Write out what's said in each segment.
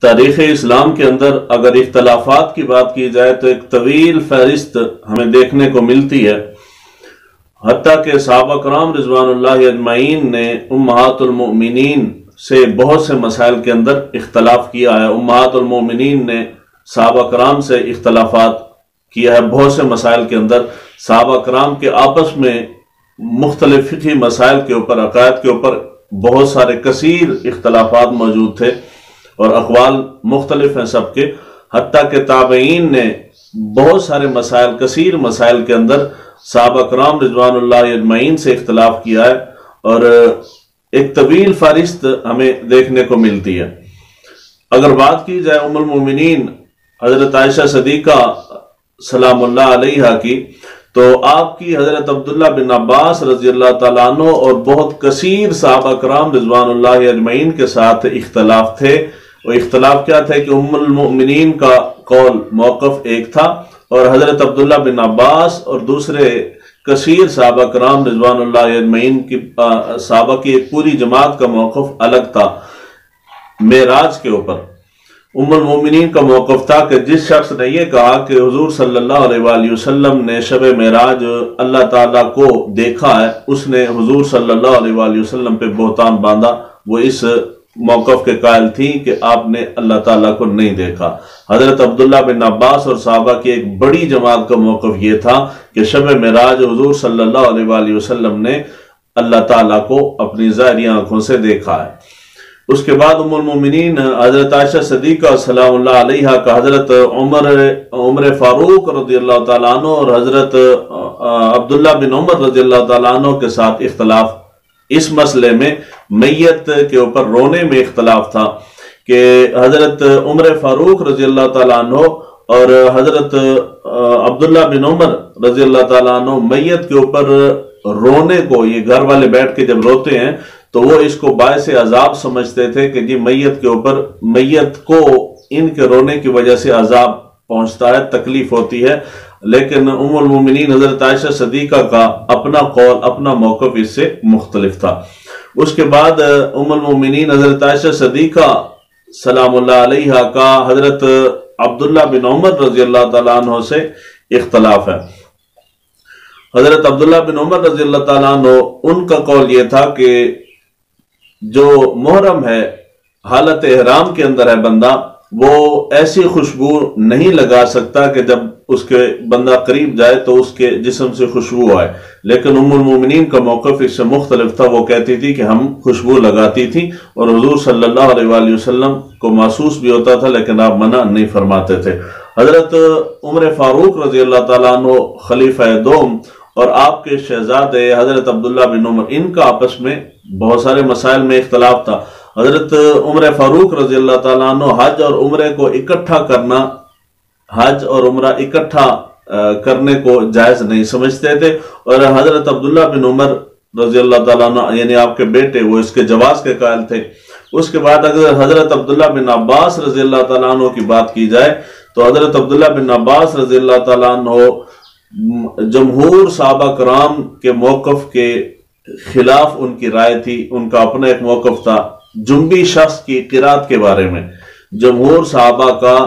تاریخ اسلام کے اندر اگر اختلافات کی بات کی جائے تو ایک طویل فہرست ہمیں دیکھنے کو ملتی ہے، حتیٰ کہ صحابہ کرام رضوان اللہ اجمعین نے امہات المؤمنین سے بہت سے مسائل کے اندر اختلاف کیا ہے۔ امہات المؤمنین نے صحابہ کرام سے اختلافات کیا ہے بہت سے مسائل کے اندر۔ صحابہ کرام کے آپس میں مختلف فقہی مسائل کے اوپر، عقائد کے اوپر بہت سارے کثیر اختلافات موجود تھے اور اقوال مختلف ہیں سب کے، حتیٰ کہ تابعین نے بہت سارے مسائل، کثیر مسائل کے اندر صحابہ کرام رضوان اللہ اجمعین سے اختلاف کیا ہے، اور ایک طویل فہرست ہمیں دیکھنے کو ملتی ہے۔ اگر بات کی جائے ام المومنین حضرت عائشہ صدیقہ سلام اللہ علیہا کی، تو آپ کی حضرت عبداللہ بن عباس رضی اللہ تعالیٰ عنہ اور بہت کثیر صحابہ کرام رضوان اللہ اجمعین کے ساتھ اختلاف تھے۔ وہ اختلاف کیا تھے کہ ام المؤمنین کا قول موقف ایک تھا اور حضرت عبداللہ بن عباس اور دوسرے کثیر صحابہ کرام رضوان اللہ اجمعین کی صحابہ کی ایک پوری جماعت کا موقف الگ تھا معراج کے اوپر۔ ام المومنین کا موقف تھا کہ جس شخص نے یہ کہا کہ حضور صلی اللہ علیہ وآلہ وسلم نے شب معراج اللہ تعالیٰ کو دیکھا ہے، اس نے حضور صلی اللہ علیہ وآلہ وسلم پہ بہتان باندھا۔ وہ اس موقف کے قائل تھی کہ آپ نے اللہ تعالیٰ کو نہیں دیکھا۔ حضرت عبداللہ بن عباس اور صحابہ کی ایک بڑی جماعت کا موقف یہ تھا کہ شب معراج حضور صلی اللہ علیہ وآلہ وسلم نے اللہ تعالیٰ کو اپنی ظاہری آنکھوں سے دیکھا ہے۔ اس کے بعد ام المومنین حضرت عائشہ صدیقہ سلام اللہ علیہا کا حضرت عمر فاروق رضی اللہ تعالیٰ عنہ اور حضرت عبداللہ بن عمر رضی اللہ تعالیٰ عنہ کے ساتھ اختلاف اس مسئلے میں میت کے اوپر رونے میں اختلاف تھا کہ حضرت عمر فاروق رضی اللہ تعالیٰ عنہ اور حضرت عبداللہ بن عمر رضی اللہ تعالیٰ عنہ میت کے اوپر رونے کو، یہ گھر والے بیٹھ کے جب روتے ہیں تو وہ اس کو باعث عذاب سمجھتے تھے کہ جی میت کے اوپر، میت کو ان کے رونے کی وجہ سے عذاب پہنچتا ہے، تکلیف ہوتی ہے۔ لیکن ام المومنین حضرت عائشہ صدیقہ کا اپنا قول، اپنا موقف اس سے مختلف تھا۔ اس کے بعد ام المومنین حضرت عائشہ صدیقہ سلام اللہ علیہا کا حضرت عبداللہ بن عمر رضی اللہ تعالیٰ عنہ سے اختلاف ہے۔ حضرت عبداللہ بن عمر رضی اللہ تعالیٰ عنہ، ان کا قول یہ تھا کہ جو محرم ہے، حالت احرام کے اندر ہے بندہ، وہ ایسی خوشبو نہیں لگا سکتا کہ جب اس کے بندہ قریب جائے تو اس کے جسم سے خوشبو آئے۔ لیکن ام المومنین کا موقف اس سے مختلف تھا۔ وہ کہتی تھی کہ ہم خوشبو لگاتی تھی اور حضور صلی اللہ علیہ وآلہ وسلم کو محسوس بھی ہوتا تھا لیکن آپ منع نہیں فرماتے تھے۔ حضرت عمر فاروق رضی اللہ تعالیٰ عنہ خلیفہ دوم اور آپ کے شہزادے حضرت عبداللہ بن عمر، ان کا آپس میں بہت سارے مسائل میں اختلاف تھا۔ حضرت عمر فاروق رضی اللہ تعالیٰ عنہ حج اور عمرے کو اکٹھا کرنا، حج اور عمرہ اکٹھا کرنے کو جائز نہیں سمجھتے تھے، اور حضرت عبداللہ بن عمر رضی اللہ تعالیٰ عنہ یعنی آپ کے بیٹے، وہ اس کے جواز کے قائل تھے۔ اس کے بعد اگر حضرت عبداللہ بن عباس رضی اللہ تعالیٰ عنہ کی بات کی جائے تو حضرت عبداللہ بن عباس رضی اللہ تعالیٰ عنہ جمہور صحابہ کرام کے موقف کے خلاف ان کی رائے تھی۔ ان کا اپنا ایک موقف تھا جنبی شخص کی قرات کے بارے میں۔ جمہور صحابہ کا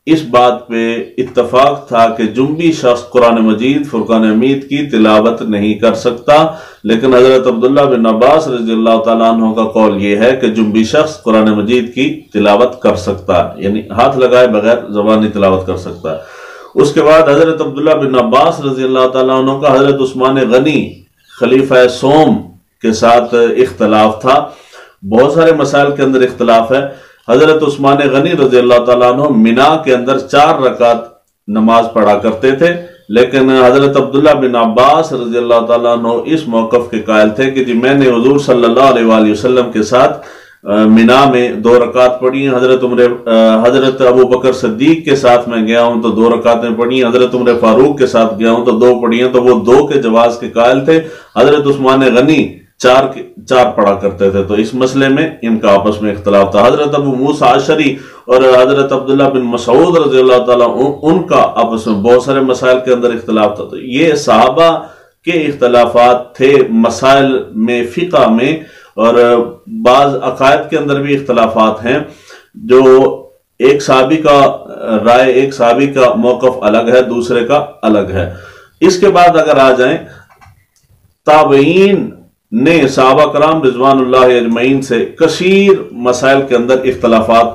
اس بات پہ اتفاق تھا کہ جنبی شخص قرآن مجید فرقان حمید کی تلاوت نہیں کر سکتا، لیکن حضرت عبداللہ بن عباس رضی اللہ تعالیٰ عنہ کا قول یہ ہے کہ جنبی شخص قرآن مجید کی تلاوت کر سکتا ہے، یعنی ہاتھ لگائے بغیر زبانی تلاوت کر سکتا ہے۔ اس کے بعد حضرت عبداللہ بن عباس رضی اللہ تعالیٰ عنہ کا حضرت عثمان غنی خلیفہ سوم کے ساتھ اختلاف تھا۔ بہت سارے مسائل کے اندر اختلاف ہے۔ حضرت عثمان غنی رضی اللہ تعالیٰ عنہ مینا کے اندر 4 رکعت نماز پڑھا کرتے تھے، لیکن حضرت عبداللہ بن عباس رضی اللہ تعالیٰ عنہ اس موقف کے قائل تھے کہ جی میں نے حضور صلی اللہ علیہ وآلہ وسلم کے ساتھ مینا میں 2 رکعت پڑھی ہیں۔ حضرت ابو بکر صدیق کے ساتھ میں گیا ہوں تو 2 رکعتیں پڑھی ہیں، حضرت عمر فاروق کے ساتھ گیا ہوں تو 2 پڑھی ہیں، تو وہ 2 کے جواز کے قائل تھے۔ حضرت عثمان غنی 4 پڑھا کرتے تھے، تو اس مسئلے میں ان کا آپس میں اختلاف تھا۔ حضرت ابو موسیٰ اشعری اور حضرت عبداللہ بن مسعود رضی اللہ تعالیٰ ان کا آپس میں بہت سارے مسائل کے اندر اختلاف تھا۔ تو یہ صحابہ کے اختلافات تھے مسائل میں، فقہ میں، اور بعض عقائد کے اندر بھی اختلافات ہیں جو ایک صحابی کا رائے، ایک صحابی کا موقف الگ ہے، دوسرے کا الگ ہے۔ اس کے بعد اگر آ جائیں، تابعین نے صحابہ کرام رضوان اللہ اجمعین سے کثیر مسائل کے اندر اختلافات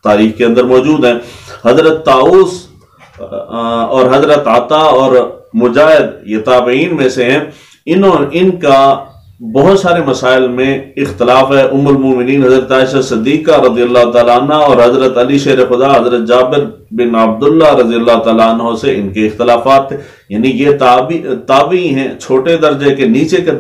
تاریخ کے اندر موجود ہیں۔ حضرت طاؤس اور حضرت عطا اور مجاہد یہ تابعین میں سے ہیں، ان کا بہت سارے مسائل میں اختلاف ہے۔ ام المومنین حضرت عائشہ صدیقہ رضی اللہ تعالیٰ عنہ اور حضرت علی شیر خدا حضرت جابر بن عبداللہ رضی اللہ تعالیٰ عنہ سے ان کے اختلافات تھے۔ یعنی یہ تابعی ہیں، چھوٹے درجے کے، نیچے کے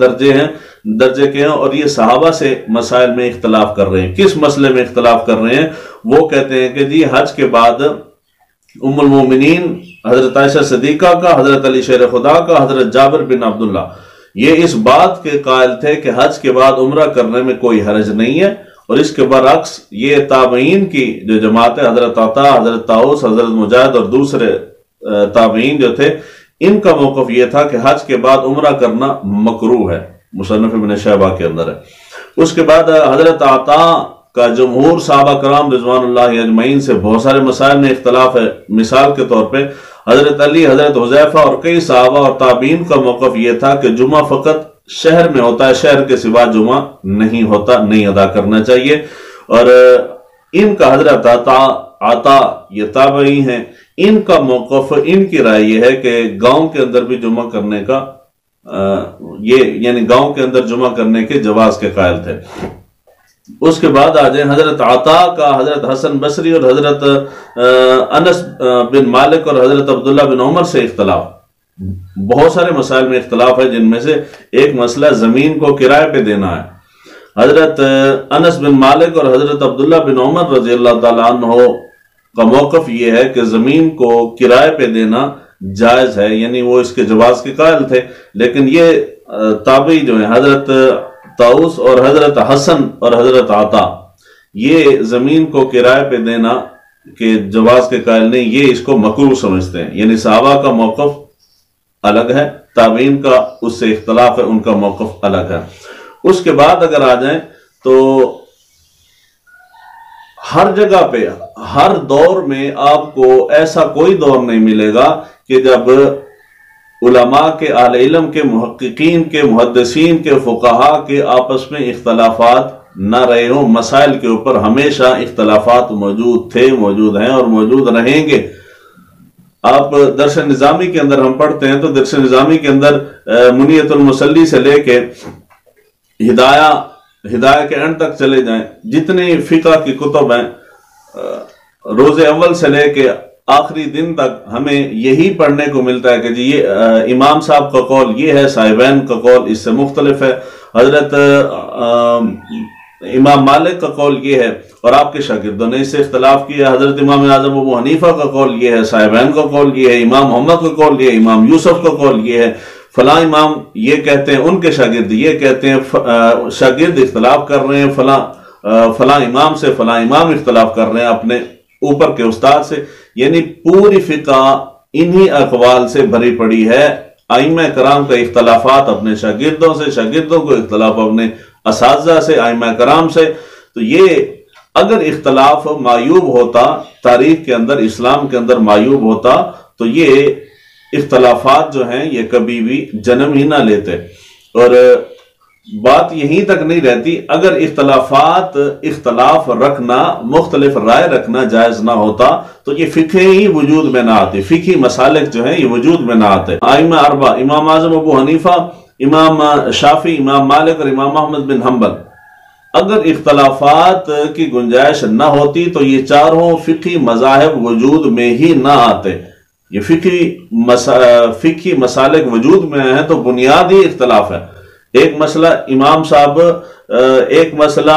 درجے کے ہیں، اور یہ صحابہ سے مسائل میں اختلاف کر رہے ہیں۔ کس مسئلے میں اختلاف کر رہے ہیں؟ وہ کہتے ہیں کہ جی حج کے بعد ام المومنین حضرت عائشہ صدیقہ کا، حضرت علی شیر خدا کا، حضرت جابر بن عبداللہ یہ اس بات کے قائل تھے کہ حج کے بعد عمرہ کرنے میں کوئی حرج نہیں ہے، اور اس کے برعکس یہ تابعین کی جو جماعت ہے، حضرت عطا، حضرت طاؤس، حضرت مجاہد اور دوسرے تابعین جو تھے، ان کا موقف یہ تھا کہ حج کے بعد عمرہ کرنا مکروہ ہے، مصنف ابن شیبہ کے اندر ہے۔ اس کے بعد حضرت عطا کا جمہور صحابہ کرام رضوان اللہ اجمعین سے بہت سارے مسائل میں اختلاف ہے۔ مثال کے طور پہ حضرت علی، حضرت حذیفہ اور کئی صحابہ اور تابعین کا موقف یہ تھا کہ جمعہ فقط شہر میں ہوتا ہے، شہر کے سوا جمعہ نہیں ہوتا، نہیں ادا کرنا چاہیے۔ اور ان کا حضرت عطا یہ تابعی ہیں، ان کا موقف، ان کی رائے یہ ہے کہ گاؤں کے اندر بھی جمعہ کرنے کا یعنی گاؤں کے اندر جمعہ کرنے کے جواز کے قائل تھے۔ اس کے بعد آ جائیں حضرت عطا کا حضرت حسن بصری اور حضرت انس بن مالک اور حضرت عبداللہ بن عمر سے اختلاف۔ بہت سارے مسائل میں اختلاف ہے، جن میں سے ایک مسئلہ زمین کو کرائے پہ دینا ہے۔ حضرت انس بن مالک اور حضرت عبداللہ بن عمر رضی اللہ تعالیٰ عنہ کا موقف یہ ہے کہ زمین کو کرائے پہ دینا جائز ہے، یعنی وہ اس کے جواز کے قائل تھے۔ لیکن یہ تابعی جو ہیں حضرت طاؤس اور حضرت حسن اور حضرت عطا، یہ زمین کو کرائے پہ دینا کے جواز کے قائل نہیں، یہ اس کو مکروہ سمجھتے ہیں۔ یعنی صحابہ کا موقف الگ ہے، تابعین کا اس سے اختلاف ہے، ان کا موقف الگ ہے۔ اس کے بعد اگر آ جائیں تو ہر جگہ پہ، ہر دور میں آپ کو ایسا کوئی دور نہیں ملے گا کہ جب علماء کے، اہل علم کے، محققین کے، محدثین کے، فقہاء کے آپس میں اختلافات نہ رہے ہوں۔ مسائل کے اوپر ہمیشہ اختلافات موجود تھے، موجود ہیں اور موجود رہیں گے۔ آپ درس نظامی کے اندر ہم پڑھتے ہیں تو درس نظامی کے اندر منیت المصلی سے لے کے ہدایہ کے اینڈ تک چلے جائیں، جتنے فقہ کی کتب ہیں، روز اول سے لے کے آخری دن تک ہمیں یہی پڑھنے کو ملتا ہے کہ جی یہ امام صاحب کا قول یہ ہے، صاحبین کا قول اس سے مختلف ہے، حضرت امام مالک کا قول یہ ہے اور آپ کے شاگردوں نے اس سے اختلاف کیا، حضرت امام اعظم ابو حنیفہ کا قول یہ ہے، صاحبین کا قول یہ ہے، امام محمد کا قول یہ ہے، امام یوسف کا قول یہ ہے، فلاں امام یہ کہتے ہیں، ان کے شاگرد یہ کہتے ہیں، شاگرد اختلاف کر رہے ہیں فلاں امام سے، فلاں امام اختلاف کر رہے ہیں اپنے اوپر کے استاد سے۔ یعنی پوری فقہ انہی اقوال سے بھری پڑی ہے۔ ائمہ کرام کا اختلافات اپنے شاگردوں سے، شاگردوں کو اختلاف اپنے اساتذہ سے، ائمہ کرام سے۔ تو یہ اگر اختلاف معیوب ہوتا، تاریخ کے اندر، اسلام کے اندر معیوب ہوتا، تو یہ اختلافات جو ہیں یہ کبھی بھی جنم ہی نہ لیتے۔ اور بات یہیں تک نہیں رہتی، اگر اختلاف رکھنا، مختلف رائے رکھنا جائز نہ ہوتا تو یہ فقہ ہی وجود میں نہ آتے، فقہی مسالک جو ہیں یہ وجود میں نہ آتے۔ ائمہ اربعہ، امام اعظم ابو حنیفہ، امام شافعی، امام مالک اور امام احمد بن حنبل، اگر اختلافات کی گنجائش نہ ہوتی تو یہ چاروں فقہی مذاہب وجود میں ہی نہ آتے۔ یہ فقہی مسالک وجود میں ہیں تو بنیادی اختلاف ہے۔ ایک مسئلہ امام صاحب ایک مسئلہ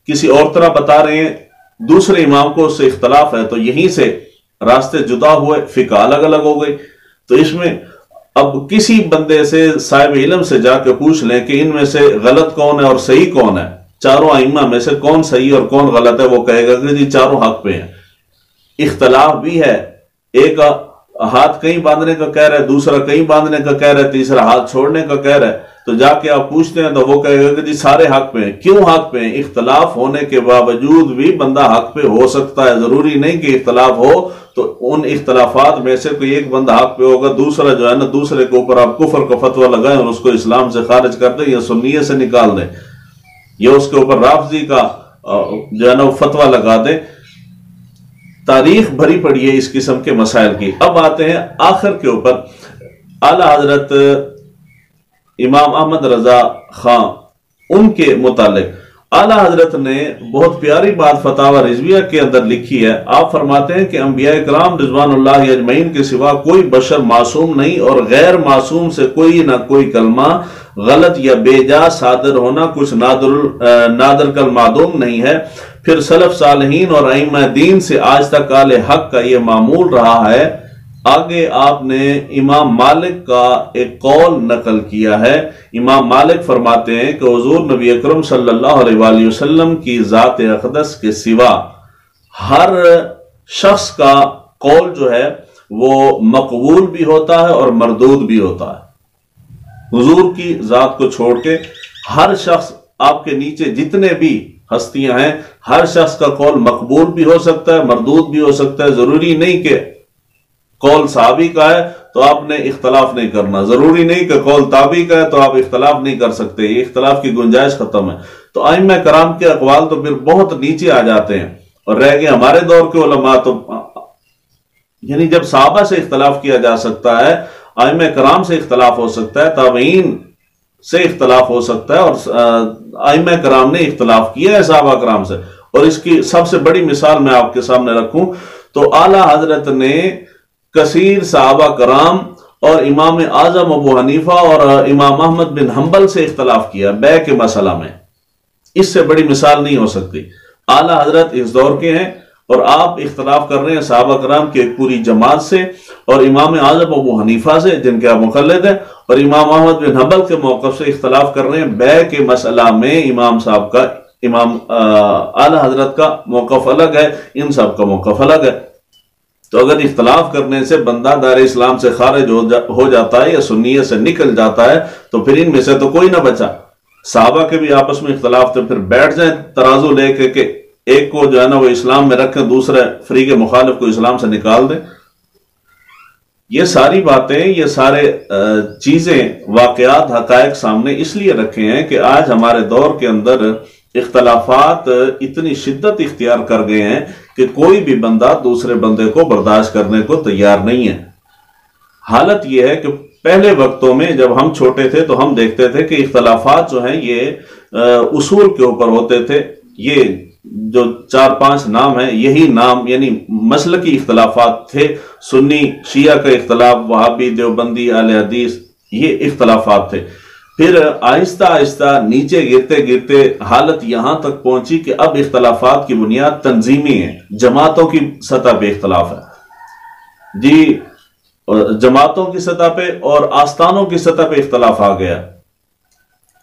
کسی اور طرح بتا رہے ہیں، دوسرے امام کو اس سے اختلاف ہے، تو یہیں سے راستے جدا ہوئے، فقہ الگ الگ ہو گئی۔ تو اس میں اب کسی بندے سے، صاحب علم سے جا کے پوچھ لیں کہ ان میں سے غلط کون ہے اور صحیح کون ہے، چاروں ائمہ میں سے کون صحیح اور کون غلط ہے، وہ کہے گا کہ جی چاروں حق پہ ہیں۔ اختلاف بھی ہے، ایک ہاتھ کہیں باندھنے کا کہہ رہا ہے، دوسرا کہیں باندھنے کا کہہ رہا ہے، تیسرا ہاتھ چھوڑنے کا کہہ رہا ہے، تو جا کے آپ پوچھتے ہیں تو وہ کہے گا کہ جی سارے حق پہ ہیں۔ کیوں حق پہ ہیں؟ اختلاف ہونے کے باوجود بھی بندہ حق پہ ہو سکتا ہے، ضروری نہیں کہ اختلاف ہو تو ان اختلافات میں سے کوئی ایک بندہ حق پہ ہوگا، دوسرا جو ہے نا دوسرے کے اوپر آپ کفر کا فتویٰ لگائیں اور اس کو اسلام سے خارج کر دیں یا سنیت سے نکال دیں یا اس کے اوپر رافضی کا جو ہے نا فتویٰ لگا دیں۔ تاریخ بھری پڑی ہے اس قسم کے مسائل کی۔ اب آتے ہیں آخر کے اوپر اعلیٰ حضرت امام احمد رضا خان، ان کے متعلق اعلیٰ حضرت نے بہت پیاری بات فتاوی رضویہ کے اندر لکھی ہے۔ آپ فرماتے ہیں کہ انبیاء کرام رضوان اللہ اجمعین کے سوا کوئی بشر معصوم نہیں، اور غیر معصوم سے کوئی نہ کوئی کلمہ غلط یا بے جا صادر ہونا کچھ نادر کل معدوم نہیں ہے۔ پھر سلف صالحین اور ائمہ دین سے آج تک اہل حق کا یہ معمول رہا ہے۔ آگے آپ نے امام مالک کا ایک قول نقل کیا ہے۔ امام مالک فرماتے ہیں کہ حضور نبی اکرم صلی اللہ علیہ وآلہ وسلم کی ذات اقدس کے سوا ہر شخص کا قول جو ہے وہ مقبول بھی ہوتا ہے اور مردود بھی ہوتا ہے۔ حضور کی ذات کو چھوڑ کے ہر شخص، آپ کے نیچے جتنے بھی ہستیاں ہیں، ہر شخص کا قول مقبول بھی ہو سکتا ہے، مردود بھی ہو سکتا ہے۔ ضروری نہیں کہ قول صحابی کا ہے تو آپ نے اختلاف نہیں کرنا، ضروری نہیں کہ قول تابعی کا ہے تو آپ اختلاف نہیں کر سکتے، یہ اختلاف کی گنجائش ختم ہے۔ تو ائمہ کرام کے اقوال تو پھر بہت نیچے آ جاتے ہیں، اور رہ گئے ہمارے دور کے علماء تو یعنی جب صحابہ سے اختلاف کیا جا سکتا ہے، ائمہ کرام سے اختلاف ہو سکتا ہے، تابعین سے اختلاف ہو سکتا ہے، اور ائمہ کرام نے اختلاف کیا ہے صحابہ کرام سے۔ اور اس کی سب سے بڑی مثال میں آپ کے سامنے رکھوں تو اعلیٰ حضرت نے کثیر صحابہ کرام اور امام اعظم ابو حنیفہ اور امام احمد بن حنبل سے اختلاف کیا بیع کے مسئلہ میں۔ اس سے بڑی مثال نہیں ہو سکتی۔ اعلیٰ حضرت اس دور کے ہیں اور آپ اختلاف کر رہے ہیں صحابہ کرام کی ایک پوری جماعت سے اور امام اعظم ابو حنیفہ سے جن کے آپ مقلد ہیں، اور امام احمد بن حنبل کے موقف سے اختلاف کر رہے ہیں بیع کے مسئلہ میں۔ امام صاحب کا، امام اعلیٰ حضرت کا موقف الگ ہے، ان سب کا موقف الگ ہے۔ تو اگر اختلاف کرنے سے بندہ دار اسلام سے خارج ہو جاتا ہے یا سنیت سے نکل جاتا ہے تو پھر ان میں سے تو کوئی نہ بچا۔ صحابہ کے بھی آپس میں اختلاف تھے، پھر بیٹھ جائیں ترازو لے کے کہ ایک کو جو ہے نا وہ اسلام میں رکھیں، دوسرے فریق مخالف کو اسلام سے نکال دیں۔ یہ ساری باتیں، یہ سارے چیزیں، واقعات، حقائق سامنے اس لیے رکھے ہیں کہ آج ہمارے دور کے اندر اختلافات اتنی شدت اختیار کر گئے ہیں کہ کوئی بھی بندہ دوسرے بندے کو برداشت کرنے کو تیار نہیں ہے۔ حالت یہ ہے کہ پہلے وقتوں میں جب ہم چھوٹے تھے تو ہم دیکھتے تھے کہ اختلافات جو ہیں یہ اصول کے اوپر ہوتے تھے۔ یہ جو 4-5 نام ہیں، یہی نام یعنی مسلکی اختلافات تھے۔ سنی شیعہ کا اختلاف، وہابی، دیوبندی، اہل حدیث، یہ اختلافات تھے۔ پھر آہستہ آہستہ نیچے گرتے گرتے حالت یہاں تک پہنچی کہ اب اختلافات کی بنیاد تنظیمی ہے، جماعتوں کی سطح پہ اختلاف ہے جی، جماعتوں کی سطح پہ اور آستانوں کی سطح پہ اختلاف آ گیا۔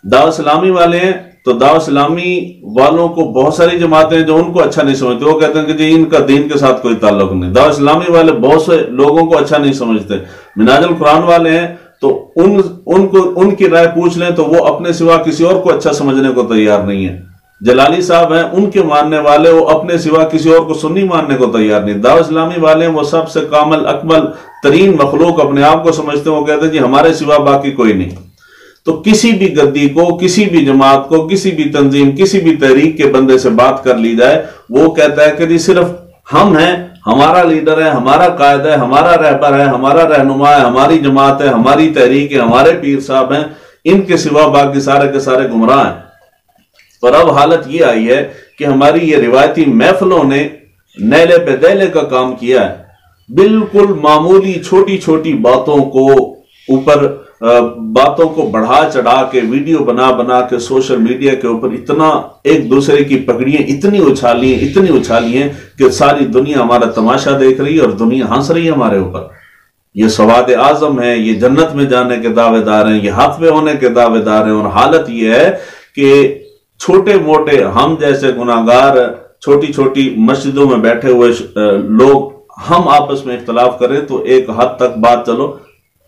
دعوت اسلامی والے ہیں تو دعوت اسلامی والوں کو بہت ساری جماعتیں جو ان کو اچھا نہیں سمجھتے، وہ کہتے ہیں کہ جی ان کا دین کے ساتھ کوئی تعلق نہیں۔ دعوت اسلامی والے بہت سے لوگوں کو اچھا نہیں سمجھتے۔ منہاج القرآن والے ہیں تو ان کی رائے پوچھ لیں تو وہ اپنے سوا کسی اور کو اچھا سمجھنے کو تیار نہیں ہے۔ جلالی صاحب ہیں، ان کے ماننے والے وہ اپنے سوا کسی اور کو سنی ماننے کو تیار نہیں۔ دعوت اسلامی والے وہ سب سے کامل اکمل ترین مخلوق اپنے آپ کو سمجھتے ہیں، وہ کہتے ہیں جی ہمارے سوا باقی کوئی نہیں۔ تو کسی بھی گدی کو، کسی بھی جماعت کو، کسی بھی تنظیم، کسی بھی تحریک کے بندے سے بات کر لی جائے، وہ کہتا ہے کہ جی صرف ہم ہیں، ہمارا لیڈر ہے، ہمارا قائد ہے، ہمارا رہبر ہے، ہمارا رہنما ہے، ہماری جماعت ہے، ہماری تحریک ہے، ہمارے پیر صاحب ہیں، ان کے سوا باقی سارے کے سارے گمراہ ہیں۔ اور اب حالت یہ آئی ہے کہ ہماری یہ روایتی محفلوں نے نیلے پہ دیلے کا کام کیا ہے۔ بالکل معمولی چھوٹی چھوٹی باتوں کو اوپر باتوں کو بڑھا چڑھا کے ویڈیو بنا بنا کے سوشل میڈیا کے اوپر اتنا ایک دوسرے کی پگڑیاں اتنی اچھالی ہیں کہ ساری دنیا ہمارا تماشا دیکھ رہی ہے اور دنیا ہنس رہی ہے ہمارے اوپر۔ یہ سواد اعظم ہے، یہ جنت میں جانے کے دعوے دار ہیں، یہ حق پہ ہونے کے دعوے دار ہیں، اور حالت یہ ہے کہ چھوٹے موٹے ہم جیسے گناہگار چھوٹی چھوٹی مسجدوں میں بیٹھے ہوئے لوگ ہم آپس میں اختلاف کریں تو ایک حد تک بات چلو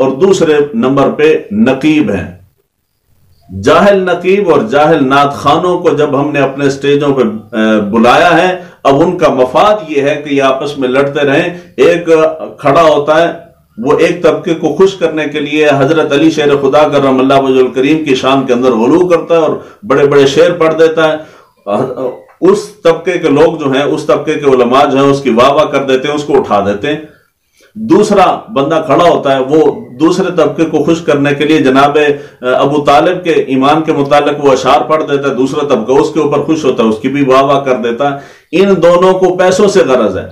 اور دوسرے نمبر پہ نقیب ہیں۔ جاہل نقیب اور جاہل نعت خانوں کو جب ہم نے اپنے سٹیجوں پہ بلایا ہے، اب ان کا مفاد یہ ہے کہ یہ آپس میں لڑتے رہیں۔ ایک کھڑا ہوتا ہے، وہ ایک طبقے کو خوش کرنے کے لیے حضرت علی شیر خدا کرم اللہ وجہ الکریم کی شان کے اندر غلو کرتا ہے اور بڑے بڑے شعر پڑھ دیتا ہے۔ اس طبقے کے لوگ جو ہیں، اس طبقے کے علماء جو ہیں، اس کی واہ واہ کر دیتے ہیں، اس کو اٹھا دیتے ہیں۔ دوسرا بندہ کھڑا ہوتا ہے، وہ دوسرے طبقے کو خوش کرنے کے لیے جناب ابو طالب کے ایمان کے متعلق وہ اشعار پڑھ دیتا ہے، دوسرا طبقہ اس کے اوپر خوش ہوتا ہے، اس کی بھی واہ واہ کر دیتا ہے۔ ان دونوں کو پیسوں سے غرض ہے،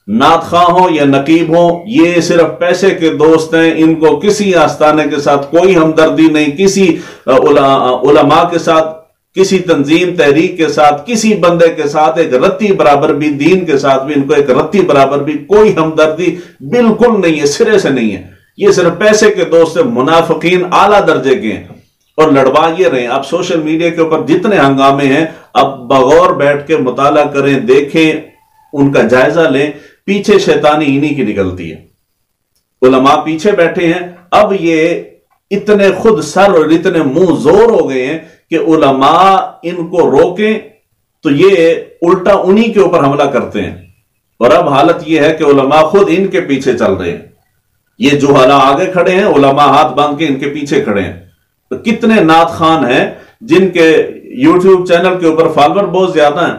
نعت خواہ ہوں یا نقیب ہوں، یہ صرف پیسے کے دوست ہیں۔ ان کو کسی آستانے کے ساتھ کوئی ہمدردی نہیں، کسی علماء کے ساتھ، کسی تنظیم تحریک کے ساتھ، کسی بندے کے ساتھ ایک رتی برابر بھی، دین کے ساتھ بھی ان کو ایک رتی برابر بھی کوئی ہمدردی بالکل نہیں ہے، سرے سے نہیں ہے۔ یہ صرف پیسے کے دوست ہیں، منافقین اعلیٰ درجے کے ہیں اور لڑوا یہ رہے ہیں۔ آپ سوشل میڈیا کے اوپر جتنے ہنگامے ہیں، اب بغور بیٹھ کے مطالعہ کریں، دیکھیں، ان کا جائزہ لیں، پیچھے شیطانی انہی کی نکلتی ہے۔ علماء پیچھے بیٹھے ہیں، اب یہ اتنے خود سر اور اتنے منہ زور ہو گئے ہیں کہ علماء ان کو روکیں تو یہ الٹا انہی کے اوپر حملہ کرتے ہیں، اور اب حالت یہ ہے کہ علماء خود ان کے پیچھے چل رہے ہیں۔ یہ جہالا آگے کھڑے ہیں، علماء ہاتھ باندھ کے ان کے پیچھے کھڑے ہیں۔ تو کتنے نعت خان ہیں جن کے یوٹیوب چینل کے اوپر فالوور بہت زیادہ ہیں،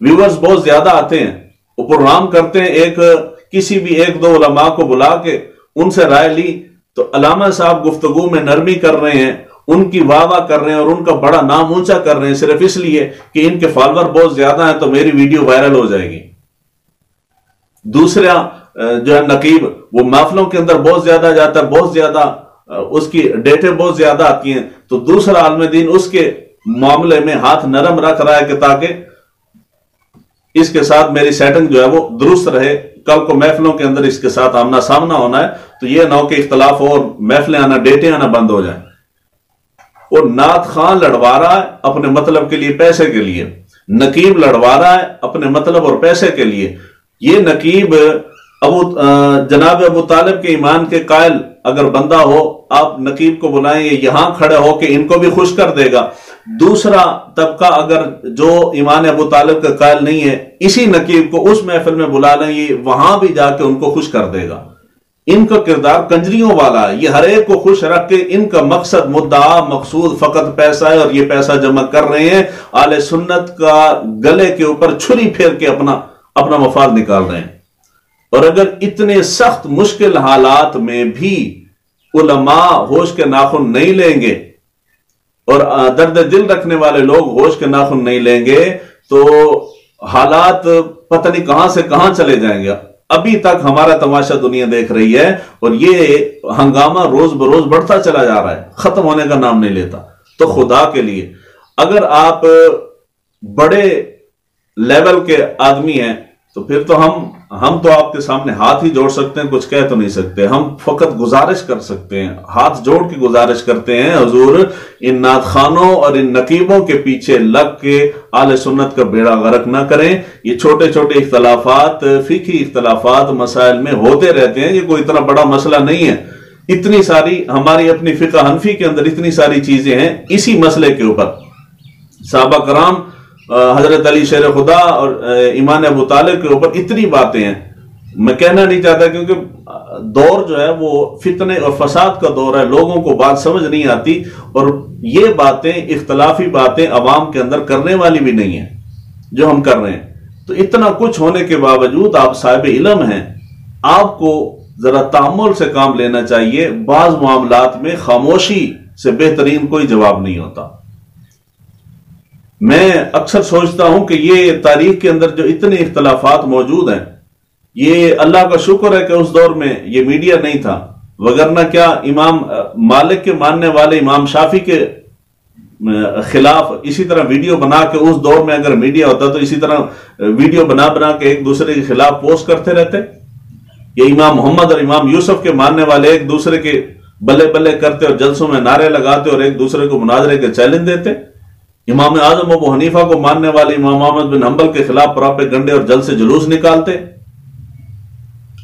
ویورز بہت زیادہ آتے ہیں، وہ پروگرام کرتے ہیں، کسی بھی ایک دو علماء کو بلا کے ان سے رائے لی تو علامہ صاحب گفتگو میں نرمی کر رہے ہیں، ان کی واہ واہ کر رہے ہیں اور ان کا بڑا نام اونچا کر رہے ہیں، صرف اس لیے کہ ان کے فالوور بہت زیادہ ہیں تو میری ویڈیو وائرل ہو جائے گی۔ دوسرا جو ہے نقیب، وہ محفلوں کے اندر بہت زیادہ جاتا ہے، بہت زیادہ اس کی ڈیٹیں بہت زیادہ آتی ہیں، تو دوسرا عالم دین اس کے معاملے میں ہاتھ نرم رکھ رہا ہے کہ تاکہ اس کے ساتھ میری سیٹنگ جو ہے وہ درست رہے، کل کو محفلوں کے اندر اس کے ساتھ آمنا سامنا ہونا ہے تو یہ نہ ہو کہ اختلاف اور محفلیں آنا، ڈیٹیں آنا بند ہو جائیں۔ اور نعت خان لڑوا رہا ہے اپنے مطلب کے لیے، پیسے کے لیے، نقیب لڑوا رہا ہے اپنے مطلب اور پیسے کے لیے۔ یہ نقیب جناب ابو طالب کے ایمان کے قائل اگر بندہ ہو، آپ نقیب کو بلائیں، یہ یہاں کھڑے ہو کہ ان کو بھی خوش کر دے گا۔ دوسرا طبقہ اگر جو ایمان ابو طالب کا قائل نہیں ہے، اسی نقیب کو اس محفل میں بلا لیں، یہ وہاں بھی جا کے ان کو خوش کر دے گا۔ ان کا کردار کنجریوں والا ہے، یہ ہر ایک کو خوش رکھ کے، ان کا مقصد، مدعا، مقصود فقط پیسہ ہے، اور یہ پیسہ جمع کر رہے ہیں، اہل سنت کا گلے کے اوپر چھری پھیر کے اپنا مفاد نکال رہے ہیں۔ اور اگر اتنے سخت مشکل حالات میں بھی علماء ہوش کے ناخن نہیں لیں گے اور درد دل رکھنے والے لوگ ہوش کے ناخن نہیں لیں گے تو حالات پتہ نہیں کہاں سے کہاں چلے جائیں گے۔ ابھی تک ہمارا تماشا دنیا دیکھ رہی ہے اور یہ ہنگامہ روز بروز بڑھتا چلا جا رہا ہے، ختم ہونے کا نام نہیں لیتا۔ تو خدا کے لیے اگر آپ بڑے لیول کے آدمی ہیں تو پھر تو ہم تو آپ کے سامنے ہاتھ ہی جوڑ سکتے ہیں، کچھ کہہ تو نہیں سکتے، ہم فقط گزارش کر سکتے ہیں، ہاتھ جوڑ کے گزارش کرتے ہیں، حضور ان نعت خانوں اور ان نقیبوں کے پیچھے لگ کے اہل سنت کا بیڑا غرق نہ کریں۔ یہ چھوٹے چھوٹے اختلافات، فقہی اختلافات مسائل میں ہوتے رہتے ہیں، یہ کوئی اتنا بڑا مسئلہ نہیں ہے۔ اتنی ساری ہماری اپنی فقہ حنفی کے اندر اتنی ساری چیزیں ہیں اسی مسئلے کے اوپر، صحابہ کرام، حضرت علی شیر خدا اور ایمان ابو طالب کے اوپر اتنی باتیں ہیں، میں کہنا نہیں چاہتا کیونکہ دور جو ہے وہ فتنے اور فساد کا دور ہے، لوگوں کو بات سمجھ نہیں آتی، اور یہ باتیں، اختلافی باتیں عوام کے اندر کرنے والی بھی نہیں ہیں جو ہم کر رہے ہیں۔ تو اتنا کچھ ہونے کے باوجود آپ صاحب علم ہیں، آپ کو ذرا تحمل سے کام لینا چاہیے۔ بعض معاملات میں خاموشی سے بہترین کوئی جواب نہیں ہوتا۔ میں اکثر سوچتا ہوں کہ یہ تاریخ کے اندر جو اتنے اختلافات موجود ہیں، یہ اللہ کا شکر ہے کہ اس دور میں یہ میڈیا نہیں تھا، وگرنہ کیا امام مالک کے ماننے والے امام شافعی کے خلاف اسی طرح ویڈیو بنا کے، اس دور میں اگر میڈیا ہوتا تو اسی طرح ویڈیو بنا کے ایک دوسرے کے خلاف پوسٹ کرتے رہتے؟ یہ امام محمد اور امام یوسف کے ماننے والے ایک دوسرے کے بلے بلے کرتے اور جلسوں میں نعرے لگاتے اور ایک دوسرے کو مناظرے کے چیلنج دیتے؟ امام اعظم ابو حنیفہ کو ماننے والے امام احمد بن حنبل کے خلاف پراپیگنڈے اور جلسے جلوس نکالتے؟